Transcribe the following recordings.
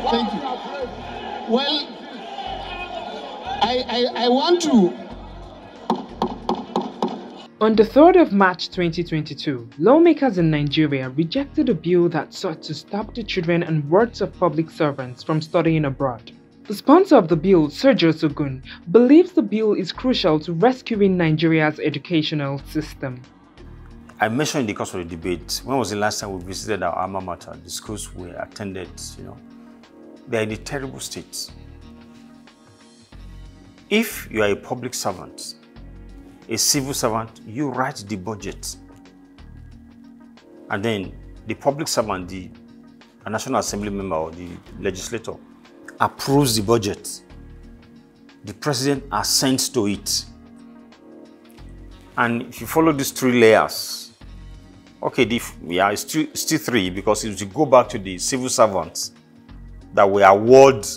Thank you. Well, I want to. On the 3rd of March 2022, lawmakers in Nigeria rejected a bill that sought to stop the children and wards of public servants from studying abroad. The sponsor of the bill, Sergio Sogun, believes the bill is crucial to rescuing Nigeria's educational system. I mentioned in the course of the debate, when was the last time we visited our alma mater, the schools we attended, they're in a terrible state. If you are a public servant, a civil servant, you write the budget. And then the public servant, the National Assembly member or the legislator, approves the budget. The president assents to it. And if you follow these 3 layers, okay, it's still 3, because if you go back to the civil servants that will award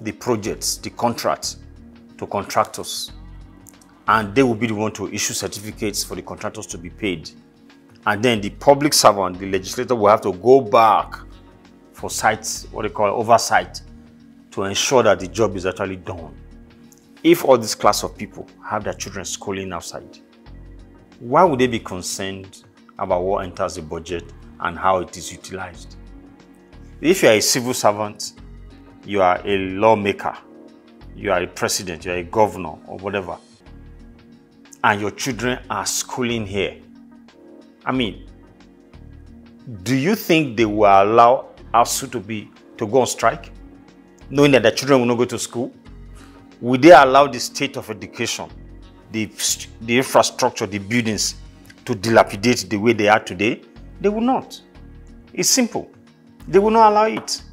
the projects, the contract to contractors, and they will be the one to issue certificates for the contractors to be paid. And then the public servant, the legislator, will have to go back for oversight, to ensure that the job is actually done. If all this class of people have their children schooling outside, why would they be concerned about what enters the budget and how it is utilized? If you are a civil servant, you are a lawmaker, you are a president, you are a governor or whatever, and your children are schooling here, do you think they will allow ASUU to go on strike, knowing that their children will not go to school? Will they allow the state of education, the infrastructure, the buildings, to dilapidate the way they are today? They will not. It's simple. They will not allow it.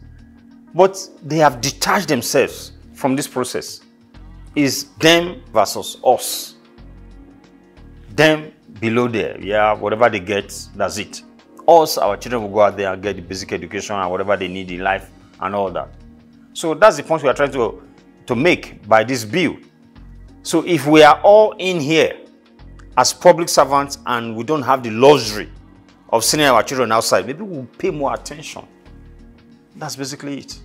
But they have detached themselves from this process. It's them versus us. Them below there, whatever they get, that's it. Us, our children will go out there and get the basic education and whatever they need in life and all that. So that's the point we are trying to make by this bill. So if we are all in here as public servants and we don't have the luxury of sending our children outside, maybe we'll pay more attention. That's basically it.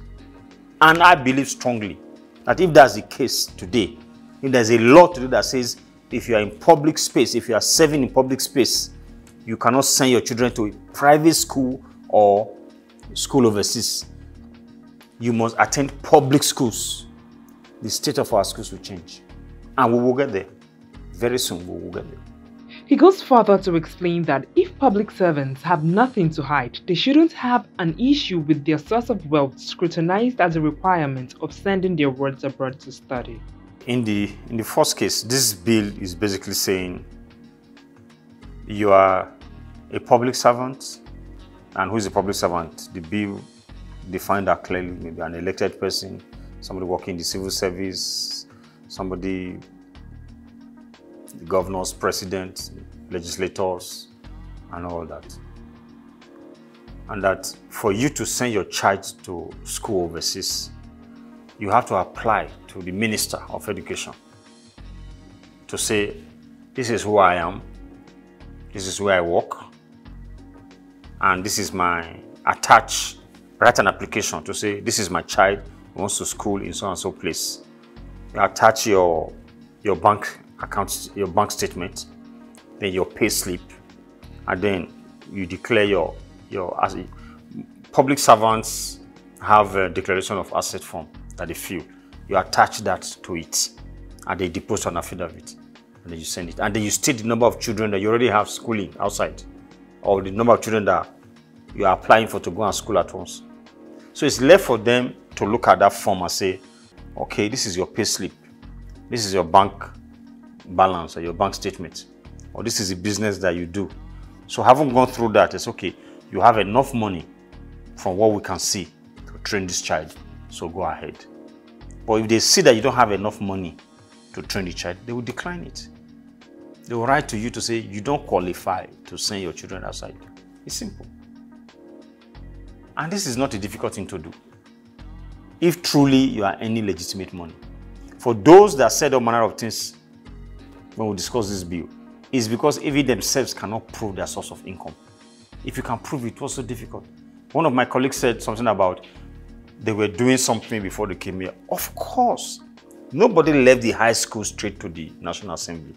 And I believe strongly that if that's the case today, if there's a law today that says if you are in public space, if you are serving in public space, you cannot send your children to a private school or school overseas. You must attend public schools. The state of our schools will change. And we will get there. Very soon we will get there. He goes further to explain that if public servants have nothing to hide, they shouldn't have an issue with their source of wealth scrutinized as a requirement of sending their wards abroad to study. In the first case, this bill is basically saying you are a public servant. And who is a public servant? The bill defined that clearly. Maybe an elected person, somebody working in the civil service, somebody, the governors, president, legislators, and all that. And that for you to send your child to school overseas, you have to apply to the Minister of Education to say, this is who I am, this is where I work, and this is my write an application to say, this is my child, who wants to school in so and so place. You attach your bank account, your bank statement, then your pay slip, and then you declare your public servants have a declaration of asset form that they fill. You attach that to it, and they deposit an affidavit, and then you send it. And then you state the number of children that you already have schooling outside, or the number of children that you are applying for to go and school at once. So it's left for them to look at that form and say, okay, this is your pay slip, this is your bank balance or your bank statement, or this is the business that you do. So having gone through that, it's okay, you have enough money from what we can see to train this child, so go ahead. But if they see that you don't have enough money to train the child, they will decline it. They will write to you to say you don't qualify to send your children outside. It's simple. And this is not a difficult thing to do, if truly you are earning legitimate money. For those that said all manner of things when we discuss this bill, is because even themselves cannot prove their source of income. If you can prove it, what's so difficult? One of my colleagues said something about they were doing something before they came here. Of course. Nobody left the high school straight to the National Assembly.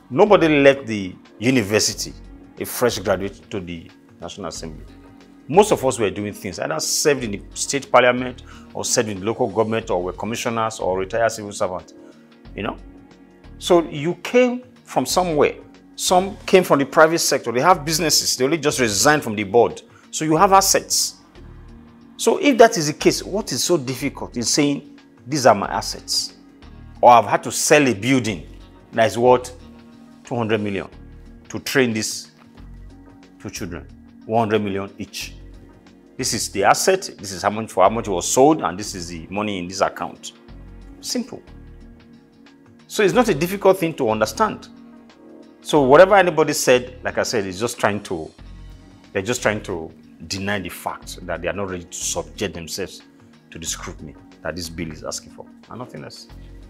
Nobody left the university, a fresh graduate, to the National Assembly. Most of us were doing things, either served in the state parliament or served in the local government or were commissioners or retired civil servants, you know. So you came from somewhere. Some came from the private sector. They have businesses. They only just resigned from the board. So you have assets. So if that is the case, what is so difficult in saying, these are my assets? Or I've had to sell a building that is worth 200 million to train these 2 children, 100 million each. This is the asset, this is how much it was sold, and this is the money in this account. Simple. So it's not a difficult thing to understand. So whatever anybody said, like I said, they're just trying to deny the fact that they are not ready to subject themselves to the scrutiny that this bill is asking for, and nothing else.